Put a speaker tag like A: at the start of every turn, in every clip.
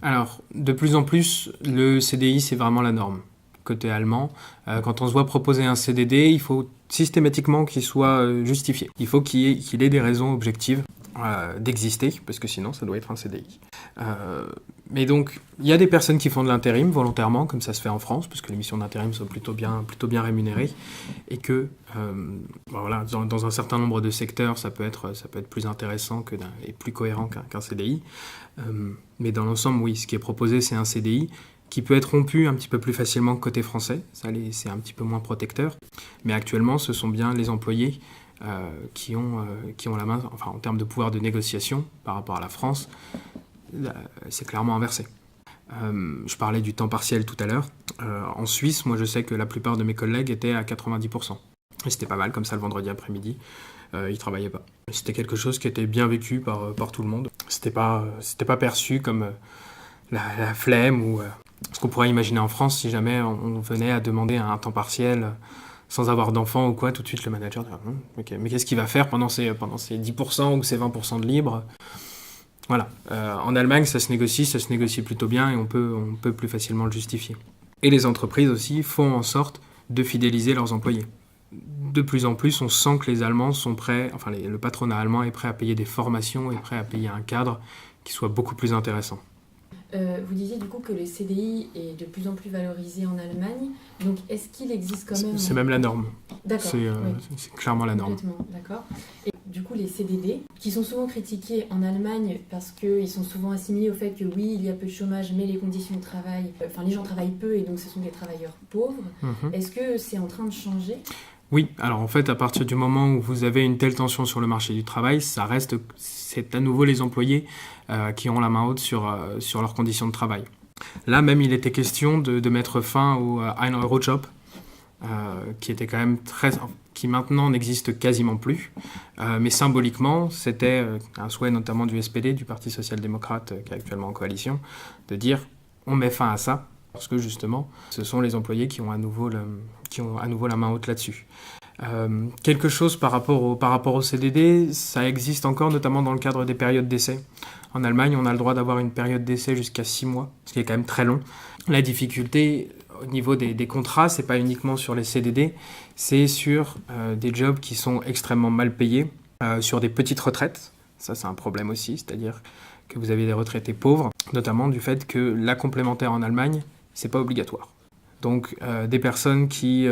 A: Alors, de plus en plus, le CDI, c'est vraiment la norme. Côté allemand, quand on se voit proposer un CDD, il faut systématiquement qu'il soit justifié. Il faut qu'il ait des raisons objectives d'exister, parce que sinon, ça doit être un CDI. Mais donc, il y a des personnes qui font de l'intérim volontairement, comme ça se fait en France, parce que les missions d'intérim sont plutôt bien rémunérées, et que voilà, dans un certain nombre de secteurs, ça peut être plus intéressant et plus cohérent qu'un CDI. Mais dans l'ensemble, oui, ce qui est proposé, c'est un CDI qui peut être rompu un petit peu plus facilement que côté français. Ça, c'est un petit peu moins protecteur. Mais actuellement, ce sont bien les employés qui ont la main, enfin, en termes de pouvoir de négociation par rapport à la France, c'est clairement inversé. Je parlais du temps partiel tout à l'heure. En Suisse, moi, je sais que la plupart de mes collègues étaient à 90%. Et c'était pas mal, comme ça, le vendredi après-midi. Ils travaillaient pas. C'était quelque chose qui était bien vécu par tout le monde. C'était pas perçu comme la flemme ou ce qu'on pourrait imaginer en France si jamais on venait à demander un temps partiel sans avoir d'enfant ou quoi. Tout de suite, le manager dirait mais qu'est-ce qu'il va faire pendant ces 10% ou ces 20% de libre? Voilà. En Allemagne, ça se négocie plutôt bien et on peut plus facilement le justifier. Et les entreprises aussi font en sorte de fidéliser leurs employés. De plus en plus, on sent que les Allemands sont prêts, enfin le patronat allemand est prêt à payer des formations, est prêt à payer un cadre qui soit beaucoup plus intéressant.
B: Vous disiez du coup que le CDI est de plus en plus valorisé en Allemagne, donc est-ce qu'il existe quand même...
A: C'est même la norme.
B: D'accord.
A: C'est clairement la norme.
B: Complètement, d'accord. Et du coup, les CDD, qui sont souvent critiqués en Allemagne parce qu'ils sont souvent assimilés au fait que oui, il y a peu de chômage, mais les conditions de travail, les gens travaillent peu et donc ce sont des travailleurs pauvres. Est-ce que c'est en train de changer ?
A: Oui, alors en fait, à partir du moment où vous avez une telle tension sur le marché du travail, c'est à nouveau les employés qui ont la main haute sur leurs conditions de travail. Là, même, il était question de mettre fin au 1-Euro-Job, qui était quand même qui maintenant n'existe quasiment plus. Mais symboliquement, c'était un souhait notamment du SPD, du Parti social-démocrate, qui est actuellement en coalition, de dire on met fin à ça. Parce que justement, ce sont les employés qui ont à nouveau la main haute là-dessus. Quelque chose par rapport au CDD, ça existe encore notamment dans le cadre des périodes d'essai. En Allemagne, on a le droit d'avoir une période d'essai jusqu'à 6 mois, ce qui est quand même très long. La difficulté au niveau des contrats, c'est pas uniquement sur les CDD, c'est sur des jobs qui sont extrêmement mal payés, sur des petites retraites. Ça, c'est un problème aussi, c'est-à-dire que vous avez des retraités pauvres, notamment du fait que la complémentaire en Allemagne, c'est pas obligatoire. Donc des personnes qui,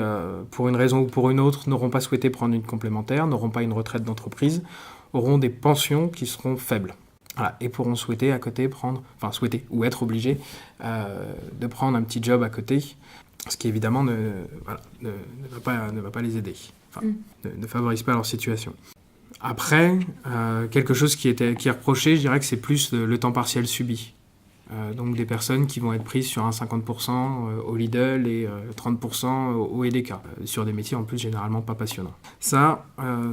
A: pour une raison ou pour une autre, n'auront pas souhaité prendre une complémentaire, n'auront pas une retraite d'entreprise, auront des pensions qui seront faibles. Voilà, et pourront souhaiter ou être obligés de prendre un petit job à côté, ce qui évidemment ne va pas les aider, ne favorise pas leur situation. Après, quelque chose qui est reproché, je dirais que c'est plus le temps partiel subi. Donc des personnes qui vont être prises sur un 50% au Lidl et 30% au EDK, sur des métiers en plus généralement pas passionnants. Ça,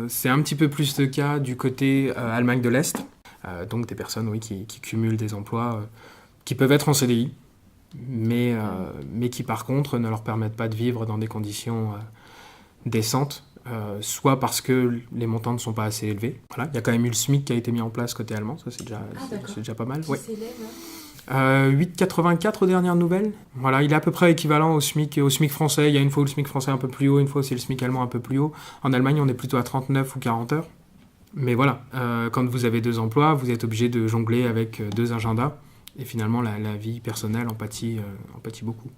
A: c'est un petit peu plus le cas du côté Allemagne de l'Est, donc des personnes qui cumulent des emplois qui peuvent être en CDI, mais qui par contre ne leur permettent pas de vivre dans des conditions décentes, soit parce que les montants ne sont pas assez élevés. Voilà, il y a quand même eu le SMIC qui a été mis en place côté allemand, ça c'est déjà pas mal.
B: Qui s'élève,
A: 8,84 aux dernières nouvelles. Voilà, il est à peu près équivalent au SMIC français. Il y a une fois où le SMIC français est un peu plus haut, une fois aussi le SMIC allemand un peu plus haut. En Allemagne, on est plutôt à 39 ou 40 heures. Mais voilà, quand vous avez 2 emplois, vous êtes obligé de jongler avec 2 agendas. Et finalement, la vie personnelle en pâtit beaucoup.